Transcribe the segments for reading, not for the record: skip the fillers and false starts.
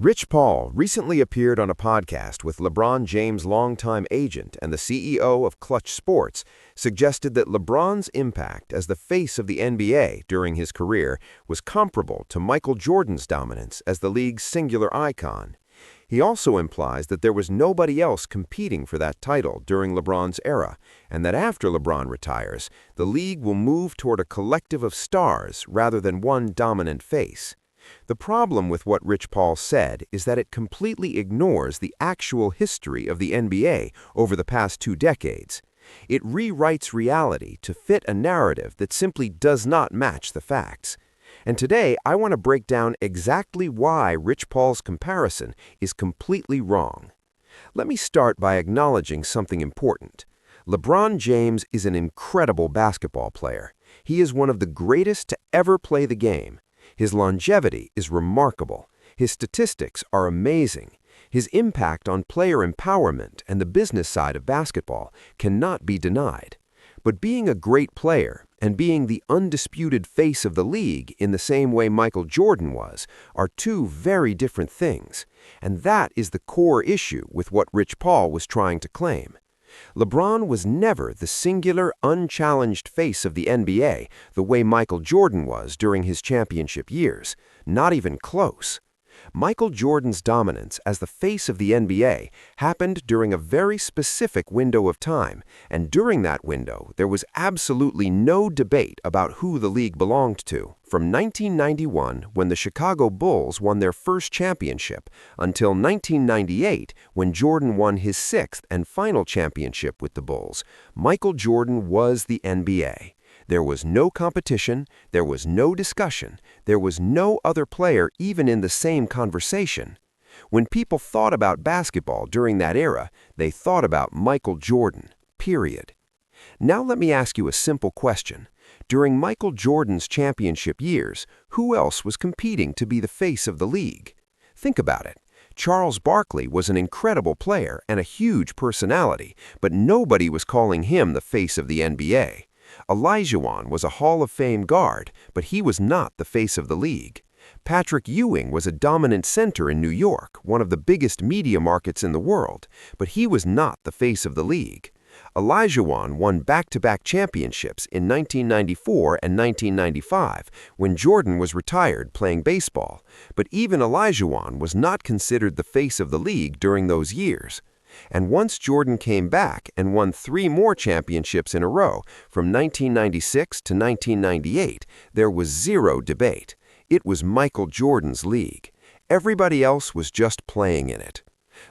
Rich Paul recently appeared on a podcast with LeBron James' longtime agent and the CEO of Clutch Sports, suggested that LeBron's impact as the face of the NBA during his career was comparable to Michael Jordan's dominance as the league's singular icon. He also implies that there was nobody else competing for that title during LeBron's era, and that after LeBron retires, the league will move toward a collective of stars rather than one dominant face. The problem with what Rich Paul said is that it completely ignores the actual history of the NBA over the past 2 decades. It rewrites reality to fit a narrative that simply does not match the facts. And today, I want to break down exactly why Rich Paul's comparison is completely wrong. Let me start by acknowledging something important. LeBron James is an incredible basketball player. He is one of the greatest to ever play the game. His longevity is remarkable. His statistics are amazing. His impact on player empowerment and the business side of basketball cannot be denied. But being a great player and being the undisputed face of the league in the same way Michael Jordan was are 2 very different things. And that is the core issue with what Rich Paul was trying to claim. LeBron was never the singular, unchallenged face of the NBA the way Michael Jordan was during his championship years, not even close. Michael Jordan's dominance as the face of the NBA happened during a very specific window of time, and during that window, there was absolutely no debate about who the league belonged to. From 1991, when the Chicago Bulls won their first championship, until 1998, when Jordan won his 6th and final championship with the Bulls, Michael Jordan was the NBA. There was no competition, there was no discussion, there was no other player even in the same conversation. When people thought about basketball during that era, they thought about Michael Jordan, period. Now let me ask you a simple question. During Michael Jordan's championship years, who else was competing to be the face of the league? Think about it. Charles Barkley was an incredible player and a huge personality, but nobody was calling him the face of the NBA. Olajuwon was a Hall of Fame guard, but he was not the face of the league. Patrick Ewing was a dominant center in New York, one of the biggest media markets in the world, but he was not the face of the league. Olajuwon won back-to-back championships in 1994 and 1995 when Jordan was retired playing baseball, but even Olajuwon was not considered the face of the league during those years. And once Jordan came back and won 3 more championships in a row, from 1996 to 1998, there was zero debate. It was Michael Jordan's league. Everybody else was just playing in it.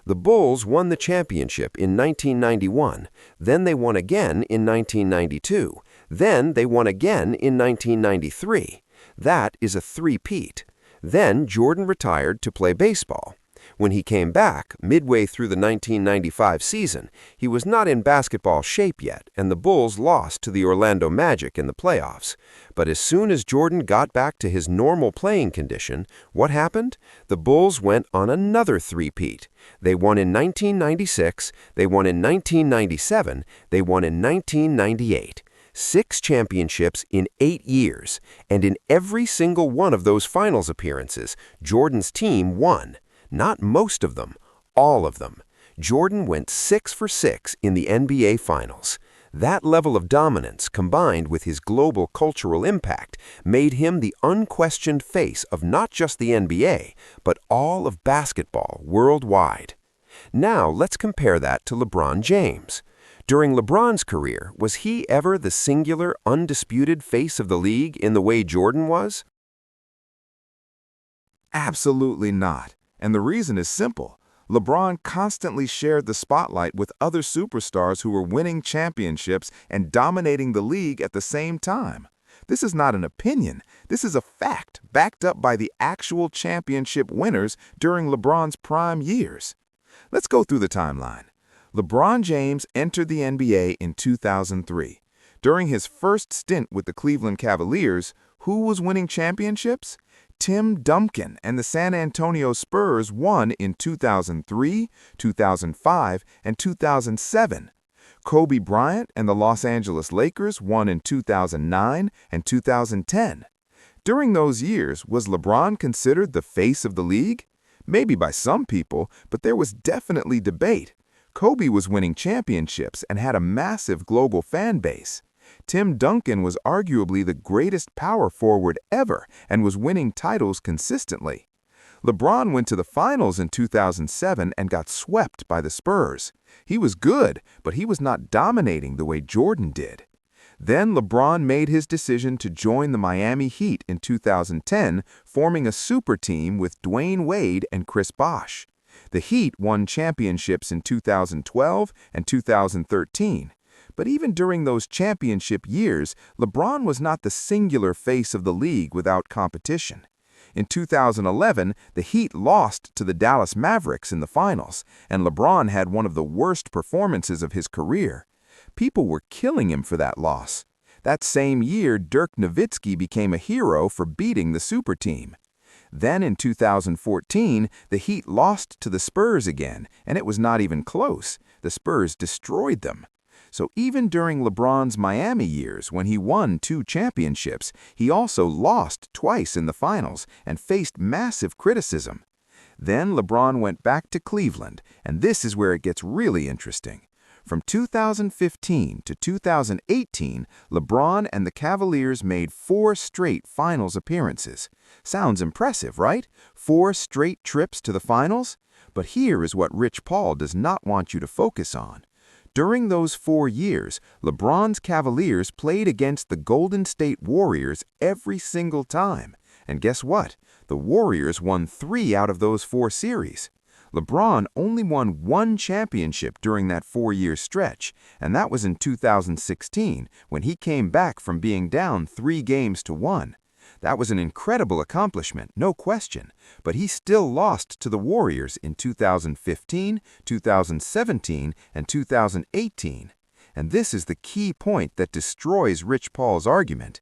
The Bulls won the championship in 1991, then they won again in 1992, then they won again in 1993. That is a three-peat. Then Jordan retired to play baseball. When he came back, midway through the 1995 season, he was not in basketball shape yet, and the Bulls lost to the Orlando Magic in the playoffs. But as soon as Jordan got back to his normal playing condition, what happened? The Bulls went on another three-peat. They won in 1996, they won in 1997, they won in 1998. 6 championships in 8 years, and in every single one of those finals appearances, Jordan's team won. Not most of them, all of them. Jordan went 6 for 6 in the NBA Finals. That level of dominance, combined with his global cultural impact, made him the unquestioned face of not just the NBA, but all of basketball worldwide. Now let's compare that to LeBron James. During LeBron's career, was he ever the singular, undisputed face of the league in the way Jordan was? Absolutely not. And the reason is simple. LeBron constantly shared the spotlight with other superstars who were winning championships and dominating the league at the same time. This is not an opinion. This is a fact backed up by the actual championship winners during LeBron's prime years. Let's go through the timeline. LeBron James entered the NBA in 2003. During his first stint with the Cleveland Cavaliers, who was winning championships? Tim Duncan and the San Antonio Spurs won in 2003, 2005, and 2007. Kobe Bryant and the Los Angeles Lakers won in 2009 and 2010. During those years, was LeBron considered the face of the league? Maybe by some people, but there was definitely debate. Kobe was winning championships and had a massive global fan base. Tim Duncan was arguably the greatest power forward ever and was winning titles consistently. LeBron went to the finals in 2007 and got swept by the Spurs. He was good, but he was not dominating the way Jordan did. Then LeBron made his decision to join the Miami Heat in 2010, forming a super team with Dwayne Wade and Chris Bosh. The Heat won championships in 2012 and 2013. But even during those championship years, LeBron was not the singular face of the league without competition. In 2011, the Heat lost to the Dallas Mavericks in the finals, and LeBron had one of the worst performances of his career. People were killing him for that loss. That same year, Dirk Nowitzki became a hero for beating the super team. Then in 2014, the Heat lost to the Spurs again, and it was not even close. The Spurs destroyed them. So even during LeBron's Miami years, when he won 2 championships, he also lost twice in the finals and faced massive criticism. Then LeBron went back to Cleveland, and this is where it gets really interesting. From 2015 to 2018, LeBron and the Cavaliers made 4 straight finals appearances. Sounds impressive, right? 4 straight trips to the finals? But here is what Rich Paul does not want you to focus on. During those 4 years, LeBron's Cavaliers played against the Golden State Warriors every single time. And guess what? The Warriors won 3 out of those 4 series. LeBron only won 1 championship during that 4-year stretch, and that was in 2016 when he came back from being down 3-1. That was an incredible accomplishment, no question, but he still lost to the Warriors in 2015, 2017, and 2018. And this is the key point that destroys Rich Paul's argument.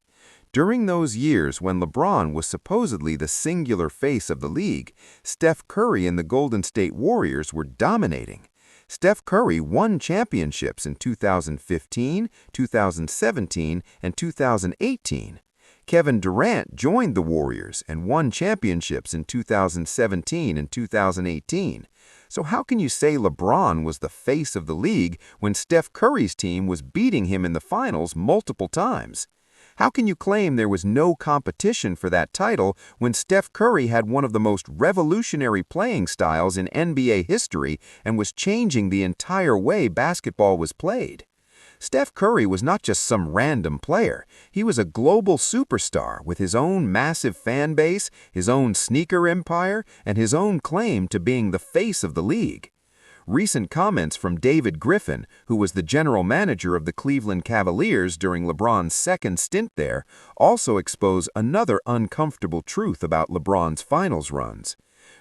During those years when LeBron was supposedly the singular face of the league, Steph Curry and the Golden State Warriors were dominating. Steph Curry won championships in 2015, 2017, and 2018. Kevin Durant joined the Warriors and won championships in 2017 and 2018. So how can you say LeBron was the face of the league when Steph Curry's team was beating him in the finals multiple times? How can you claim there was no competition for that title when Steph Curry had one of the most revolutionary playing styles in NBA history and was changing the entire way basketball was played? Steph Curry was not just some random player. He was a global superstar with his own massive fan base, his own sneaker empire, and his own claim to being the face of the league. Recent comments from David Griffin, who was the general manager of the Cleveland Cavaliers during LeBron's second stint there, also expose another uncomfortable truth about LeBron's finals runs.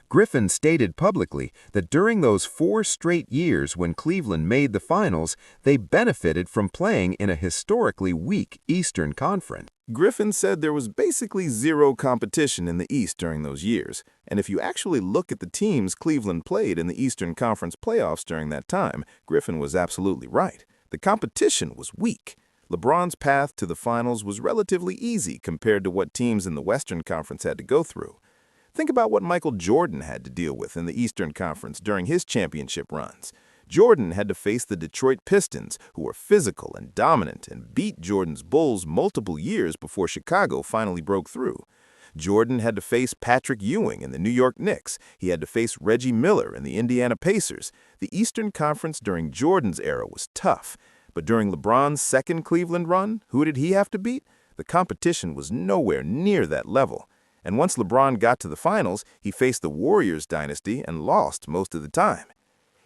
Griffin stated publicly that during those 4 straight years when Cleveland made the finals, they benefited from playing in a historically weak Eastern Conference. Griffin said there was basically zero competition in the East during those years, and if you actually look at the teams Cleveland played in the Eastern Conference playoffs during that time, Griffin was absolutely right. The competition was weak. LeBron's path to the finals was relatively easy compared to what teams in the Western Conference had to go through. Think about what Michael Jordan had to deal with in the Eastern Conference during his championship runs. Jordan had to face the Detroit Pistons, who were physical and dominant and beat Jordan's Bulls multiple years before Chicago finally broke through. Jordan had to face Patrick Ewing in the New York Knicks. He had to face Reggie Miller in the Indiana Pacers. The Eastern Conference during Jordan's era was tough. But during LeBron's second Cleveland run, who did he have to beat? The competition was nowhere near that level. And once LeBron got to the finals, he faced the Warriors dynasty and lost most of the time.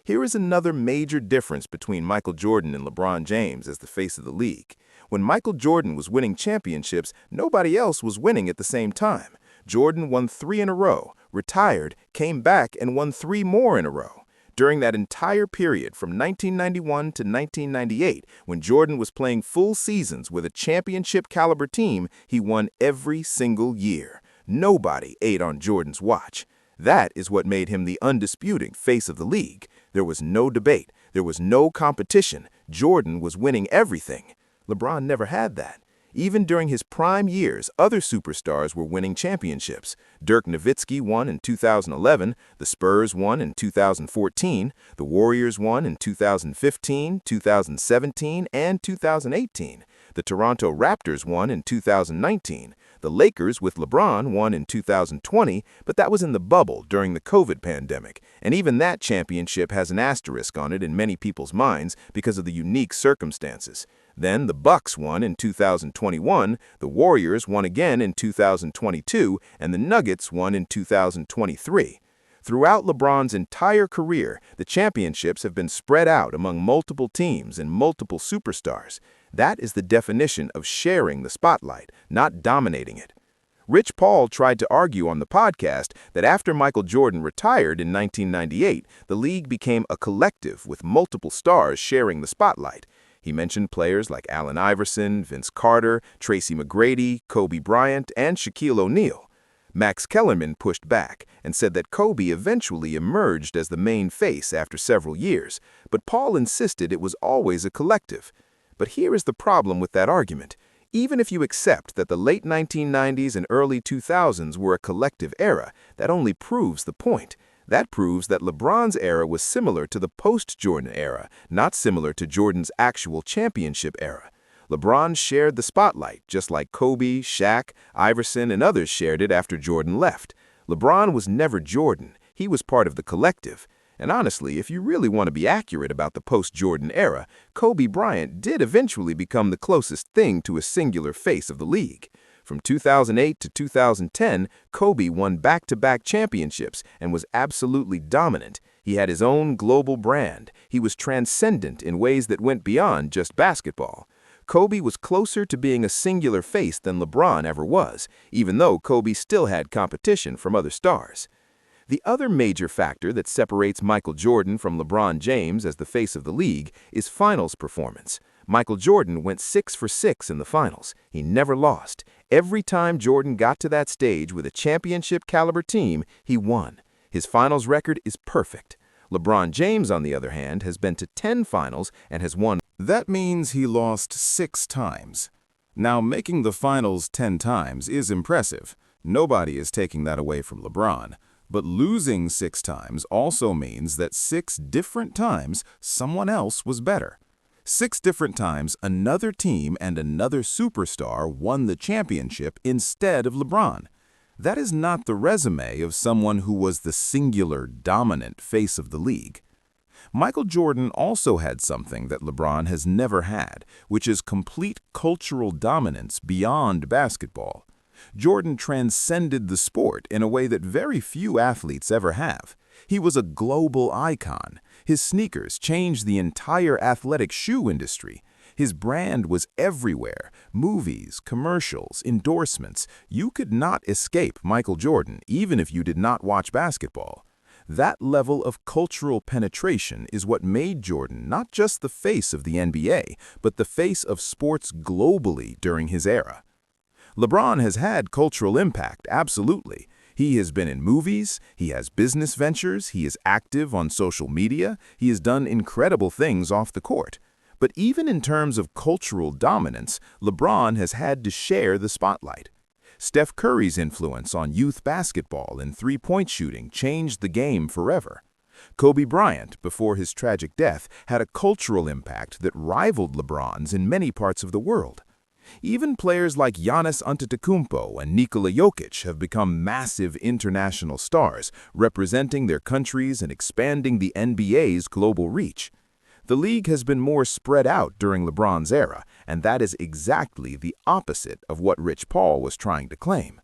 Here is another major difference between Michael Jordan and LeBron James as the face of the league. When Michael Jordan was winning championships, nobody else was winning at the same time. Jordan won 3 in a row, retired, came back, and won 3 more in a row. During that entire period from 1991 to 1998, when Jordan was playing full seasons with a championship-caliber team, he won every single year. Nobody ate on Jordan's watch. That is what made him the undisputed face of the league. There was no debate. There was no competition. Jordan was winning everything. LeBron never had that. Even during his prime years, other superstars were winning championships. Dirk Nowitzki won in 2011, the Spurs won in 2014, the Warriors won in 2015, 2017, and 2018. The Toronto Raptors won in 2019. The Lakers with LeBron won in 2020, but that was in the bubble during the COVID pandemic, and even that championship has an asterisk on it in many people's minds because of the unique circumstances. Then the Bucks won in 2021, the Warriors won again in 2022, and the Nuggets won in 2023. Throughout LeBron's entire career, the championships have been spread out among multiple teams and multiple superstars. That is the definition of sharing the spotlight, not dominating it. Rich Paul tried to argue on the podcast that after Michael Jordan retired in 1998, the league became a collective with multiple stars sharing the spotlight. He mentioned players like Allen Iverson, Vince Carter, Tracy McGrady, Kobe Bryant, and Shaquille O'Neal. Max Kellerman pushed back and said that Kobe eventually emerged as the main face after several years, but Paul insisted it was always a collective. But here is the problem with that argument. Even if you accept that the late 1990s and early 2000s were a collective era, that only proves the point. That proves that LeBron's era was similar to the post-Jordan era, not similar to Jordan's actual championship era. LeBron shared the spotlight, just like Kobe, Shaq, Iverson, and others shared it after Jordan left. LeBron was never Jordan. He was part of the collective. And honestly, if you really want to be accurate about the post-Jordan era, Kobe Bryant did eventually become the closest thing to a singular face of the league. From 2008 to 2010, Kobe won back-to-back championships and was absolutely dominant. He had his own global brand. He was transcendent in ways that went beyond just basketball. Kobe was closer to being a singular face than LeBron ever was, even though Kobe still had competition from other stars. The other major factor that separates Michael Jordan from LeBron James as the face of the league is finals performance. Michael Jordan went 6 for 6 in the finals. He never lost. Every time Jordan got to that stage with a championship-caliber team, he won. His finals record is perfect. LeBron James, on the other hand, has been to 10 finals and has won. That means he lost 6 times. Now, making the finals 10 times is impressive. Nobody is taking that away from LeBron. But losing 6 times also means that 6 different times someone else was better. 6 different times another team and another superstar won the championship instead of LeBron. That is not the resume of someone who was the singular, dominant face of the league. Michael Jordan also had something that LeBron has never had, which is complete cultural dominance beyond basketball. Jordan transcended the sport in a way that very few athletes ever have. He was a global icon. His sneakers changed the entire athletic shoe industry. His brand was everywhere. Movies, commercials, endorsements. You could not escape Michael Jordan, even if you did not watch basketball. That level of cultural penetration is what made Jordan not just the face of the NBA, but the face of sports globally during his era. LeBron has had cultural impact, absolutely. He has been in movies, he has business ventures, he is active on social media, he has done incredible things off the court. But even in terms of cultural dominance, LeBron has had to share the spotlight. Steph Curry's influence on youth basketball and three-point shooting changed the game forever. Kobe Bryant, before his tragic death, had a cultural impact that rivaled LeBron's in many parts of the world. Even players like Giannis Antetokounmpo and Nikola Jokic have become massive international stars, representing their countries and expanding the NBA's global reach. The league has been more spread out during LeBron's era, and that is exactly the opposite of what Rich Paul was trying to claim.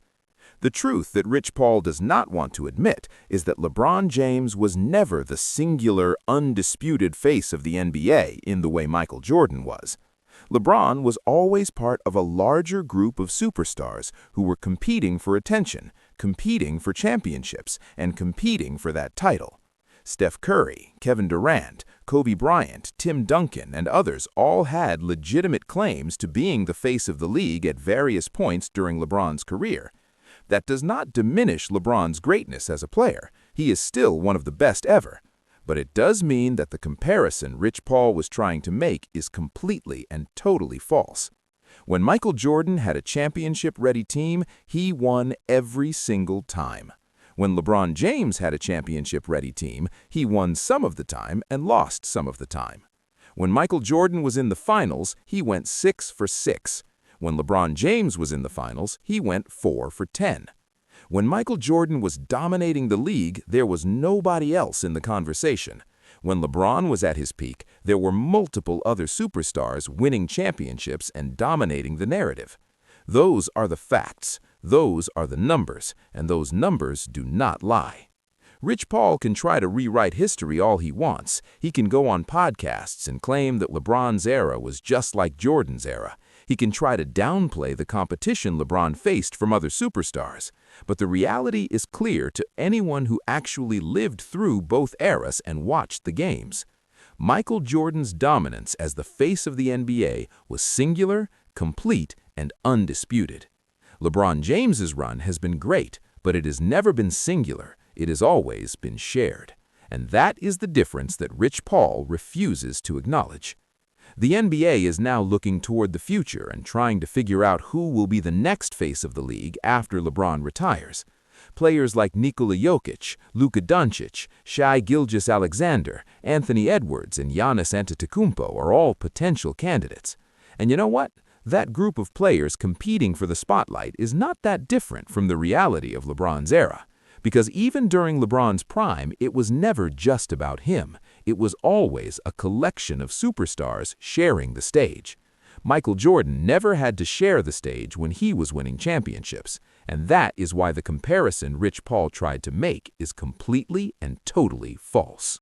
The truth that Rich Paul does not want to admit is that LeBron James was never the singular, undisputed face of the NBA in the way Michael Jordan was. LeBron was always part of a larger group of superstars who were competing for attention, competing for championships, and competing for that title. Steph Curry, Kevin Durant, Kobe Bryant, Tim Duncan, and others all had legitimate claims to being the face of the league at various points during LeBron's career. That does not diminish LeBron's greatness as a player. He is still one of the best ever. But it does mean that the comparison Rich Paul was trying to make is completely and totally false. When Michael Jordan had a championship-ready team, he won every single time. When LeBron James had a championship-ready team, he won some of the time and lost some of the time. When Michael Jordan was in the finals, he went 6 for 6. When LeBron James was in the finals, he went 4 for 10. When Michael Jordan was dominating the league, there was nobody else in the conversation. When LeBron was at his peak, there were multiple other superstars winning championships and dominating the narrative. Those are the facts, those are the numbers, and those numbers do not lie. Rich Paul can try to rewrite history all he wants. He can go on podcasts and claim that LeBron's era was just like Jordan's era. He can try to downplay the competition LeBron faced from other superstars. But the reality is clear to anyone who actually lived through both eras and watched the games. Michael Jordan's dominance as the face of the NBA was singular, complete, and undisputed. LeBron James's run has been great, but it has never been singular. It has always been shared. And that is the difference that Rich Paul refuses to acknowledge. The NBA is now looking toward the future and trying to figure out who will be the next face of the league after LeBron retires. Players like Nikola Jokic, Luka Doncic, Shai Gilgeous-Alexander, Anthony Edwards, and Giannis Antetokounmpo are all potential candidates. And you know what? That group of players competing for the spotlight is not that different from the reality of LeBron's era. Because even during LeBron's prime, it was never just about him. It was always a collection of superstars sharing the stage. Michael Jordan never had to share the stage when he was winning championships, and that is why the comparison Rich Paul tried to make is completely and totally false.